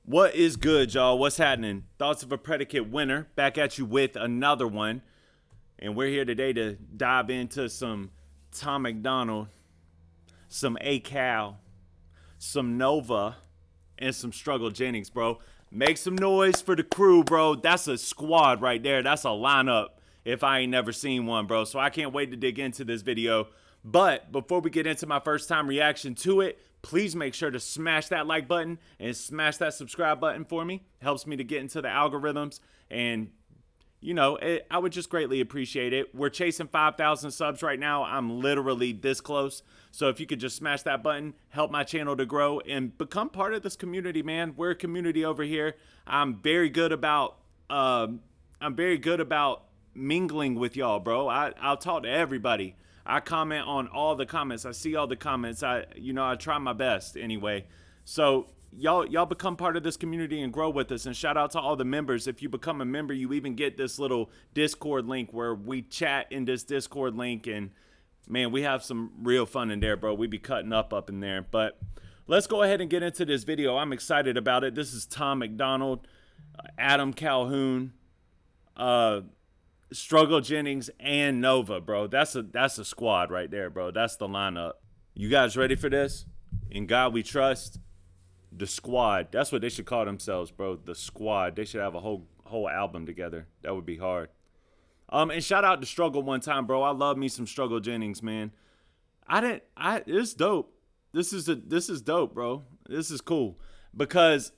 What is good, y'all? What's happening? Thoughts of a Predicate winner back at you with another one. And we're here today to dive into some Tom Macdonald, some ACal, some Nova, and some Struggle Jennings, bro. Make some noise for the crew, bro. That's a squad right there. That's a lineup if I ain't never seen one, bro. So I can't wait to dig into this video. But before we get into my first time reaction to it, please make sure to smash that like button and smash that subscribe button for me. Helps me to get into the algorithms, and you know, I would just greatly appreciate it. We're chasing 5,000 subs right now. I'm literally this close. So if you could just smash that button, help my channel to grow and become part of this community, man. We're a community over here. I'm very good about mingling with y'all, bro. I'll talk to everybody. I comment on all the comments. I see all the comments. I try my best anyway. So y'all become part of this community and grow with us. And shout out to all the members. If you become a member, you even get this little Discord link where we chat in this Discord link. And man, we have some real fun in there, bro. We be cutting up in there. But let's go ahead and get into this video. I'm excited about it. This is Tom Macdonald, Adam Calhoun, Struggle Jennings, and Nova, bro. That's a squad right there, bro. That's the lineup. You guys ready for this? In God we trust. The squad. That's what they should call themselves, bro. The squad. They should have a whole album together. That would be hard. And shout out to Struggle one time, bro. I love me some Struggle Jennings, man. It's dope. This is dope, bro. This is cool because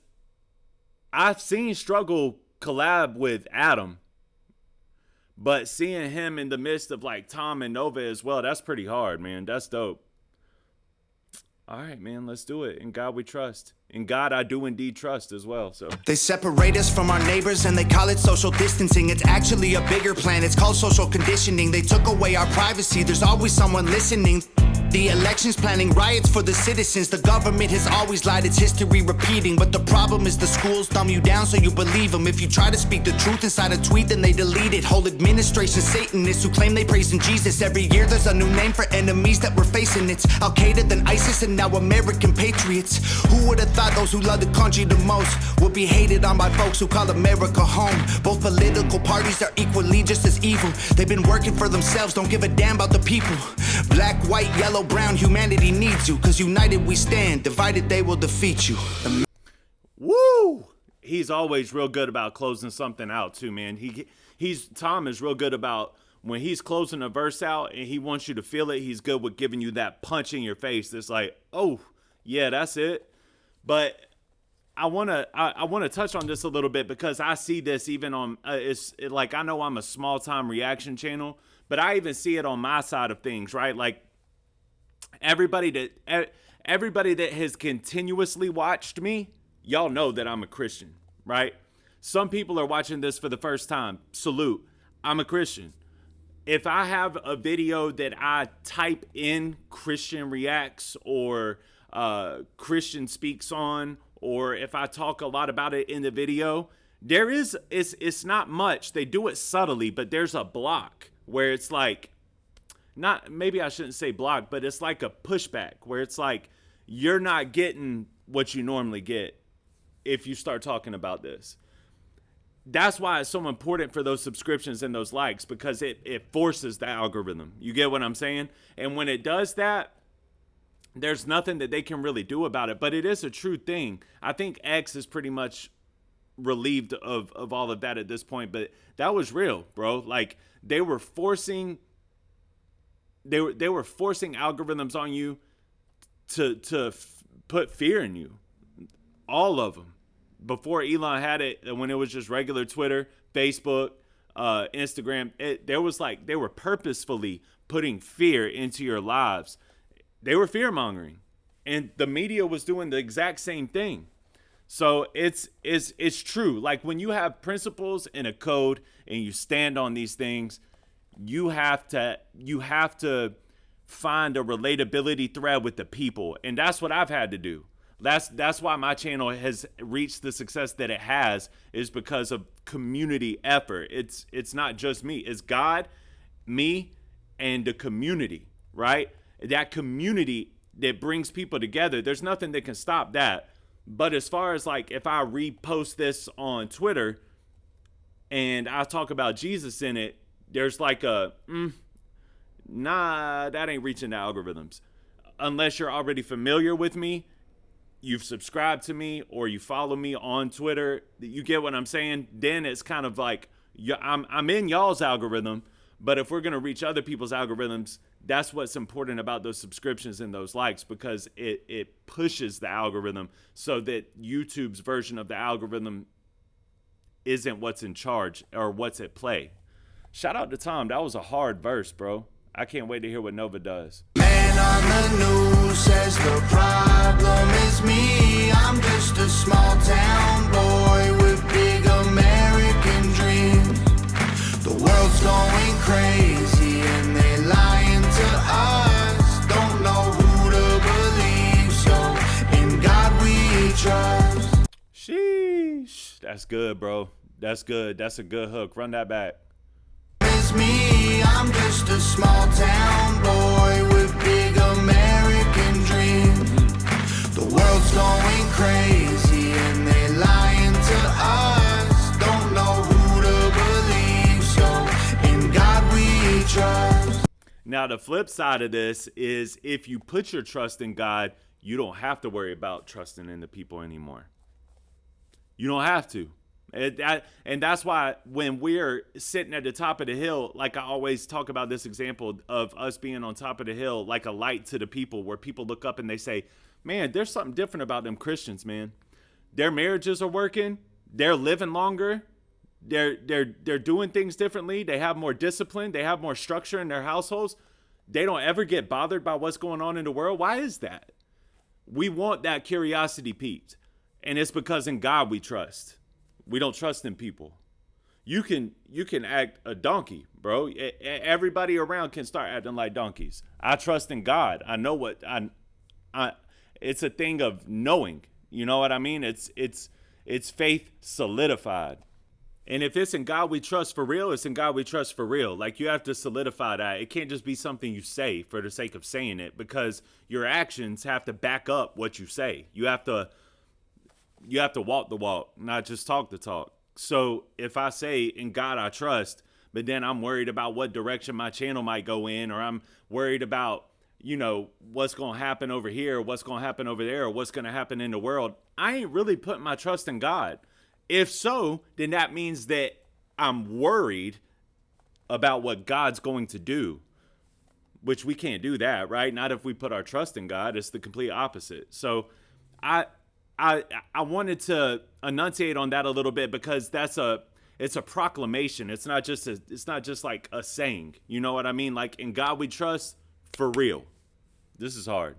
I've seen Struggle collab with Adam. But seeing him in the midst of like Tom and Nova as well, that's pretty hard, man. That's dope. All right, man, let's do it. In God we trust. In God I do indeed trust as well. So they separate us from our neighbors and they call it social distancing. It's actually a bigger plan. It's called social conditioning. They took away our privacy. There's always someone listening. The elections planning riots for the citizens. The government has always lied, it's history repeating. But the problem is the schools dumb you down so you believe them. If you try to speak the truth inside a tweet, then they delete it. Whole administration Satanists who claim they praise in Jesus. Every year there's a new name for enemies that we're facing. It's Al-Qaeda, then ISIS, and now American patriots. Who would have thought those who love the country the most would be hated on by folks who call America home? Both political parties are equally just as evil. They've been working for themselves, don't give a damn about the people. Black, white, yellow, brown, humanity needs you. Cause united we stand, divided they will defeat you. Woo! He's always real good about closing something out too, man. Tom is real good about when he's closing a verse out and he wants you to feel it. He's good with giving you that punch in your face. It's like, oh yeah, that's it. But I wanna touch on this a little bit because I see this even on like I know I'm a small time reaction channel, but I even see it on my side of things, right? Like everybody that has continuously watched me, y'all know that I'm a Christian, right? Some people are watching this for the first time. Salute. I'm a Christian. If I have a video that I type in Christian reacts or Christian speaks on, or if I talk a lot about it in the video, it's not much. They do it subtly, but there's a block where it's like, maybe I shouldn't say block, but it's like a pushback where it's like, you're not getting what you normally get if you start talking about this. That's why it's so important for those subscriptions and those likes, because it forces the algorithm. You get what I'm saying? And when it does that, there's nothing that they can really do about it, but it is a true thing. I think X is pretty much relieved of all of that at this point, but that was real, bro. Like they were forcing algorithms on you to put fear in you. All of them. Before Elon had it, when it was just regular Twitter, Facebook, Instagram, they were purposefully putting fear into your lives. They were fear mongering, and the media was doing the exact same thing. So it's true. Like when you have principles and a code and you stand on these things, you have to find a relatability thread with the people, and that's what I've had to do. That's why my channel has reached the success that it has, is because of community effort. It's not just me. It's God, me, and the community, right? That community that brings people together. There's nothing that can stop that. But as far as like if I repost this on Twitter and I talk about Jesus in it, there's like a nah, that ain't reaching the algorithms. Unless you're already familiar with me, you've subscribed to me, or you follow me on Twitter, you get what I'm saying? Then it's kind of like I'm in y'all's algorithm, but if we're gonna reach other people's algorithms, that's what's important about those subscriptions and those likes, because it pushes the algorithm so that YouTube's version of the algorithm isn't what's in charge or what's at play. Shout out to Tom. That was a hard verse, bro. I can't wait to hear what Nova does. Man on the news says the problem is me. I'm just a small town boy with big American dreams. The world's going crazy and they lying to us. Don't know who to believe, so in God we trust. Sheesh. That's good, bro. That's good. That's a good hook. Run that back. It's me, I'm just a small town boy with big American dreams. The world's going crazy and they lying to us. Don't know who to believe, so in God we trust. Now, the flip side of this is if you put your trust in God, you don't have to worry about trusting in the people anymore. You don't have to. And that's why when we're sitting at the top of the hill, like I always talk about this example of us being on top of the hill, like a light to the people, where people look up and they say, man, there's something different about them Christians, man. Their marriages are working. They're living longer. They're doing things differently. They have more discipline. They have more structure in their households. They don't ever get bothered by what's going on in the world. Why is that? We want that curiosity piqued. And it's because in God we trust. We don't trust in people. You can act a donkey, bro. Everybody around can start acting like donkeys. I trust in God. I know what I it's a thing of knowing. You know what I mean? It's faith solidified. And if it's in God we trust for real, it's in God we trust for real. Like, you have to solidify that. It can't just be something you say for the sake of saying it, because your actions have to back up what you say. You have to walk the walk, not just talk the talk. So if I say in God I trust, but then I'm worried about what direction my channel might go in, or I'm worried about, what's going to happen over here, what's going to happen over there, or what's going to happen in the world, I ain't really putting my trust in God. If so, then that means that I'm worried about what God's going to do, which we can't do that, right? Not if we put our trust in God. It's the complete opposite. So I wanted to enunciate on that a little bit, because it's a proclamation. It's not just like a saying. You know what I mean? Like, in God we trust, for real. This is hard.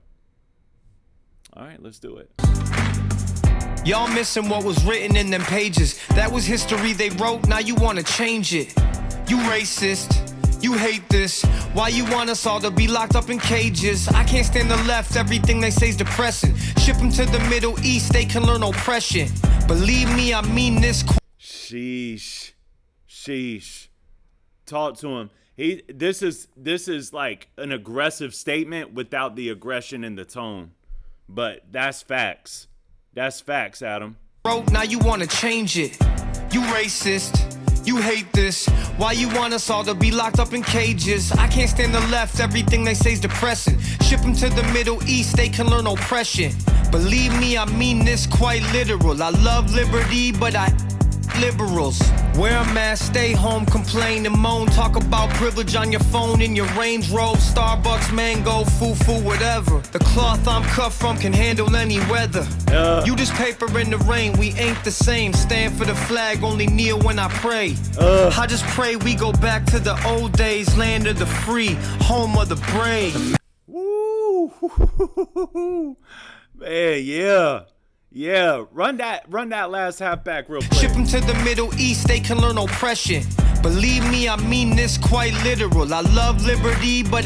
All right, let's do it. Y'all missing what was written in them pages. That was history they wrote, now you wanna change it. You racist, you hate this. Why you want us all to be locked up in cages? I can't stand the left, everything they say's depressing. Ship them to the Middle East, they can learn oppression. Believe me, I mean this. Sheesh. Talk to him. This is like an aggressive statement without the aggression in the tone. But that's facts. That's facts, Adam. Now you wanna change it. You racist, you hate this. Why you want us all to be locked up in cages? I can't stand the left, everything they say's depressing. Ship them to the Middle East, they can learn oppression. Believe me, I mean this quite literal. I love liberty, but liberals. Wear a mask, stay home, complain and moan. Talk about privilege on your phone in your Range Rover, Starbucks, mango, foo-foo, whatever. The cloth I'm cut from can handle any weather. You just paper in the rain, we ain't the same. Stand for the flag, only kneel when I pray. I just pray we go back to the old days, land of the free, home of the brave. Woo! Man, yeah. Yeah, run that last half back real quick. Ship them to the Middle East, they can learn oppression. Believe me, I mean this quite literal. I love liberty, but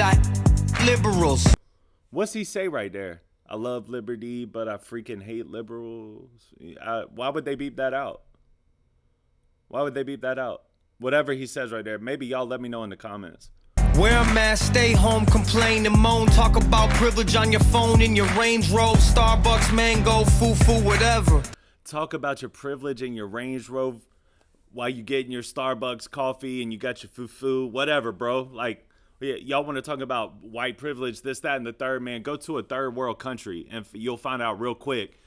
liberals. What's he say right there? I love liberty, but I freaking hate liberals. Why would they beep that out? Whatever he says right there. Maybe y'all let me know in the comments. Wear a mask, stay home, complain and moan. Talk about privilege on your phone in your Range Rover, Starbucks, mango, foo-foo, whatever. Talk about your privilege in your Range Rover while you getting your Starbucks coffee and you got your foo-foo, whatever, bro. Like, y'all want to talk about white privilege, this, that, and the third, man. Go to a third world country and you'll find out real quick.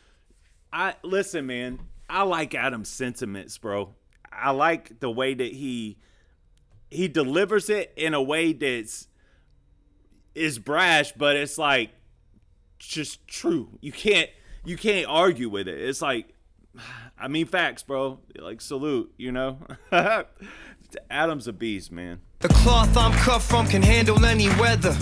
Listen, man, I like Adam's sentiments, bro. I like the way that he delivers it in a way that's is brash, but it's like just true. You can't argue with it. It's like, I mean, facts, bro. Like, salute, you know? Adam's a beast, man. The cloth I'm cut from can handle any weather.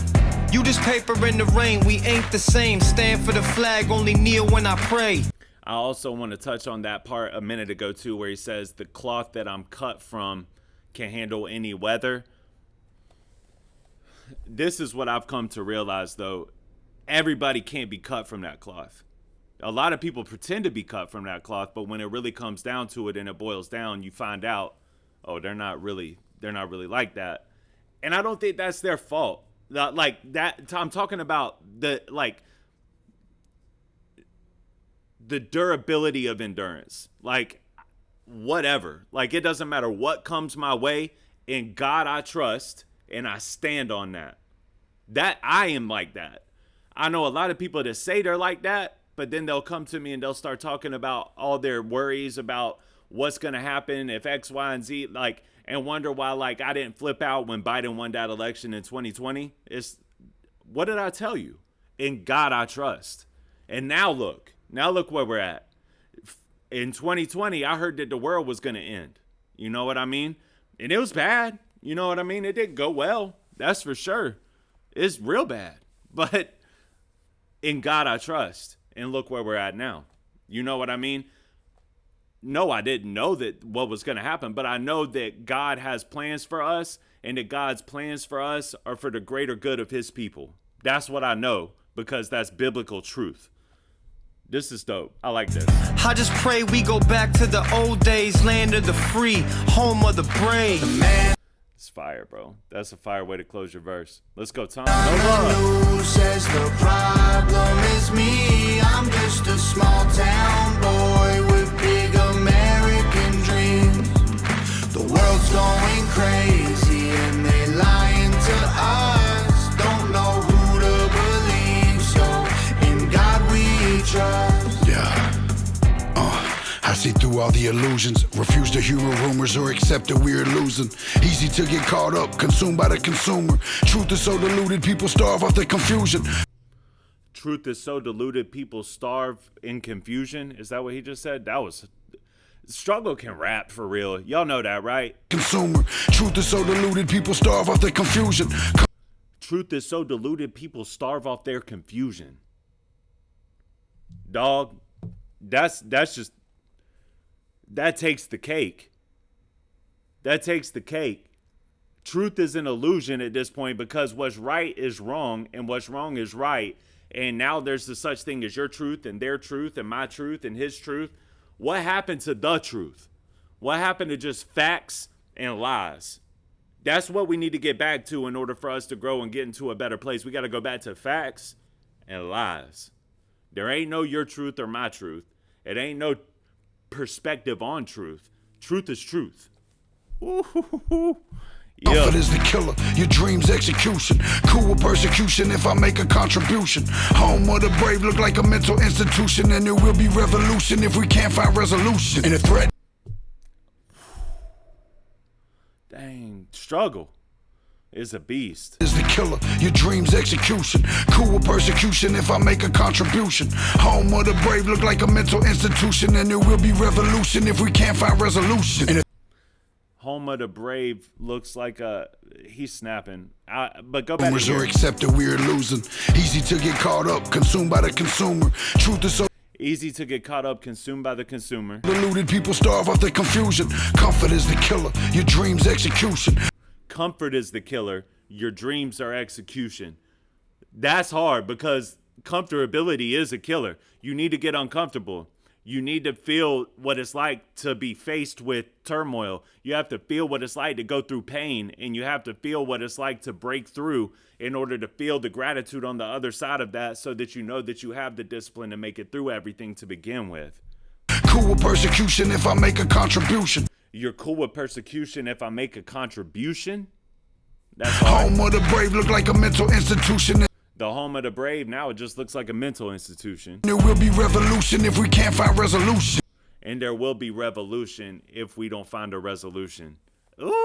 You just paper in the rain, we ain't the same. Stand for the flag, only kneel when I pray. I also want to touch on that part a minute ago, too, where he says the cloth that I'm cut from can handle any weather. This is what I've come to realize, though. Everybody can't be cut from that cloth. A lot of people pretend to be cut from that cloth, but when it really comes down to it and it boils down, you find out, oh, they're not really like that. And I don't think that's their fault. Like that, I'm talking about the durability of endurance. Like, whatever. Like, it doesn't matter what comes my way. In God I trust, and I stand on that. That I am like that. I know a lot of people that say they're like that, but then they'll come to me and they'll start talking about all their worries about what's going to happen if X, Y, and Z, like, and wonder why, like, I didn't flip out when Biden won that election in 2020. What did I tell you? In God I trust. And now look where we're at. In 2020, I heard that the world was going to end. You know what I mean? And it was bad. You know what I mean? It didn't go well. That's for sure. It's real bad. But in God I trust. And look where we're at now. You know what I mean? No, I didn't know that what was going to happen, but I know that God has plans for us, and that God's plans for us are for the greater good of his people. That's what I know, because that's biblical truth. This is dope. I like this. I just pray we go back to the old days, land of the free, home of the brave. It's fire, bro. That's a fire way to close your verse. Let's go, Tom. Who says the problem is me? I'm just a small town boy with big American dreams. The world's going crazy and they lying to us. Don't know who to believe, so in God we trust. Yeah. I see through all the illusions, refuse to hear rumors or accept that we're losing. Easy to get caught up, consumed by the consumer. Truth is so diluted, people starve off the confusion. Truth is so diluted, people starve in confusion. Is that what he just said? That was... Struggle can rap for real. Y'all know that, right? Consumer. Truth is so diluted, people starve off the confusion. Truth is so diluted, people starve off their confusion. Dog, that's just... That takes the cake. That takes the cake. Truth is an illusion at this point, because what's right is wrong and what's wrong is right. And now there's the such thing as your truth and their truth and my truth and his truth. What happened to the truth? What happened to just facts and lies? That's what we need to get back to in order for us to grow and get into a better place. We got to go back to facts and lies. There ain't no your truth or my truth. It ain't no perspective on truth. Truth is truth. Ooh. Comfort is the killer, your dreams execution. Cool with persecution if I make a contribution. Home of the brave look like a mental institution, and there will be revolution if we can't find resolution. And a threat. Dang, struggle is a beast. Is the killer, your dreams execution. Cool with persecution if I make a contribution. Home of the brave look like a mental institution, and there will be revolution if we can't find resolution. And Home of the brave looks like he's snapping. But go back. Rumors are accepted, we're losing. Easy to get caught up, consumed by the consumer. Truth is so easy to get caught up, consumed by the consumer. Deluded people starve off the confusion. Comfort is the killer, your dreams execution. Comfort is the killer, your dreams are execution. That's hard, because comfortability is a killer. You need to get uncomfortable. You need to feel what it's like to be faced with turmoil. You have to feel what it's like to go through pain, and you have to feel what it's like to break through in order to feel the gratitude on the other side of that, so that you know that you have the discipline to make it through everything to begin with. Cool with persecution if I make a contribution. You're cool with persecution if I make a contribution? That's hard. Home of the brave look like a mental institution. The home of the brave, now it just looks like a mental institution. There will be revolution if we can't find resolution. And there will be revolution if we don't find a resolution. Ooh.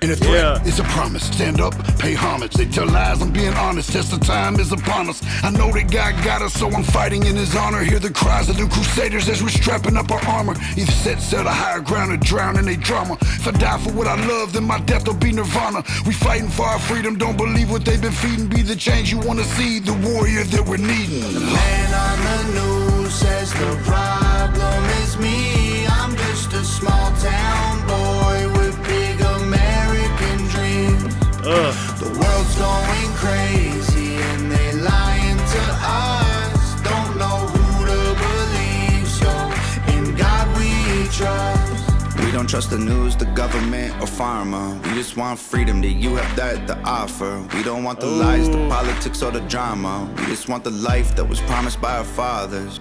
And a threat is a promise. Stand up, pay homage. They tell lies, I'm being honest. Test of time is upon us. I know that God got us, so I'm fighting in his honor. Hear the cries of the crusaders as we're strapping up our armor. Either set a higher ground or drown in a drama. If I die for what I love, then my death will be nirvana. We fighting for our freedom, don't believe what they've been feeding. Be the change you wanna see, the warrior that we're needing. The man on the news says the problem is me. I'm just a small town boy with big American dreams. The world's going crazy and they lying to us. Don't know who to believe, so in God we trust. We don't trust the news, the government, or pharma. We just want freedom, that you have that to offer. We don't want the lies, the politics, or the drama. We just want the life that was promised by our fathers.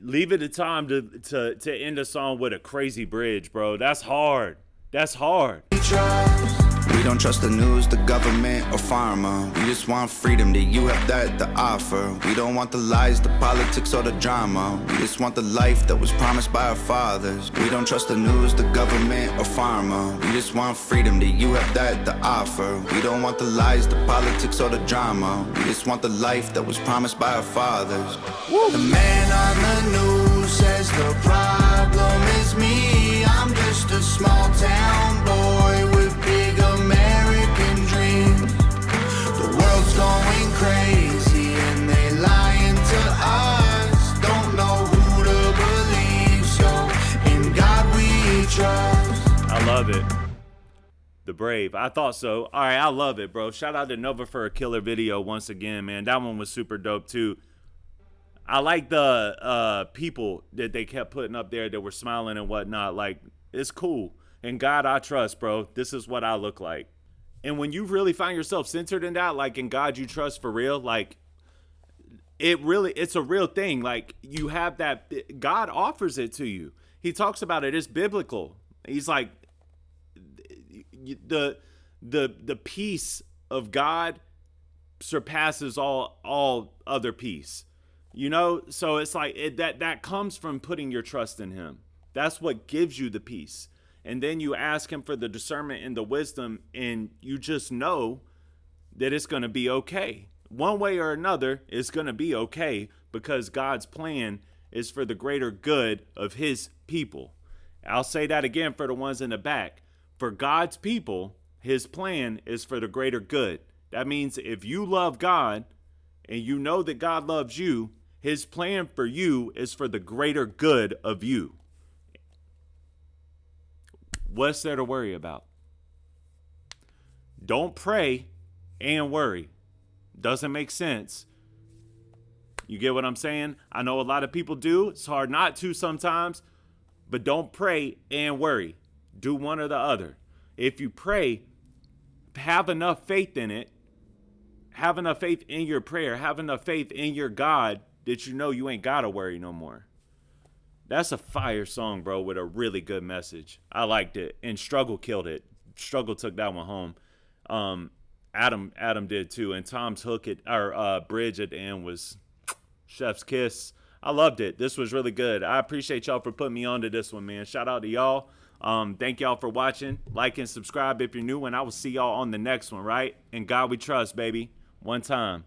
Leave it a time to end a song with a crazy bridge, bro. That's hard. That's hard. We don't trust the news, the government, or pharma. We just want freedom, that you have that to offer. We don't want the lies, the politics, or the drama. We just want the life that was promised by our fathers. We don't trust the news, the government, or pharma. We just want freedom, that you have that to offer. We don't want the lies, the politics, or the drama. We just want the life that was promised by our fathers. The man on the news says the problem is me. I'm just a small town boy with big American dreams. The world's going crazy and they lying to us. Don't know who to believe, so in God we trust. I love it. The brave. I thought so. All right, I love it, bro. Shout out to Nova for a killer video once again, man. That one was super dope too. I like the people that they kept putting up there that were smiling and whatnot. Like, it's cool. In God I trust, bro. This is what I look like. And when you really find yourself centered in that, like in God you trust for real, like it's a real thing. Like you have that, God offers it to you. He talks about it. It's biblical. He's like, the peace of God surpasses all other peace. You know, so it's like that comes from putting your trust in him. That's what gives you the peace. And then you ask him for the discernment and the wisdom, and you just know that it's going to be okay. One way or another, it's going to be okay because God's plan is for the greater good of his people. I'll say that again for the ones in the back. For God's people, his plan is for the greater good. That means if you love God and you know that God loves you, his plan for you is for the greater good of you. What's there to worry about? Don't pray and worry. Doesn't make sense. You get what I'm saying? I know a lot of people do. It's hard not to sometimes, but don't pray and worry. Do one or the other. If you pray, have enough faith in it. Have enough faith in your prayer. Have enough faith in your God that you know you ain't got to worry no more. That's a fire song, bro, with a really good message. I liked it. And Struggle killed it. Struggle took that one home. Adam did too. And Tom's hook bridge at the end was chef's kiss. I loved it. This was really good. I appreciate y'all for putting me on to this one, man. Shout out to y'all. Thank y'all for watching. Like and subscribe if you're new, and I will see y'all on the next one, right? In God we trust, baby. One time.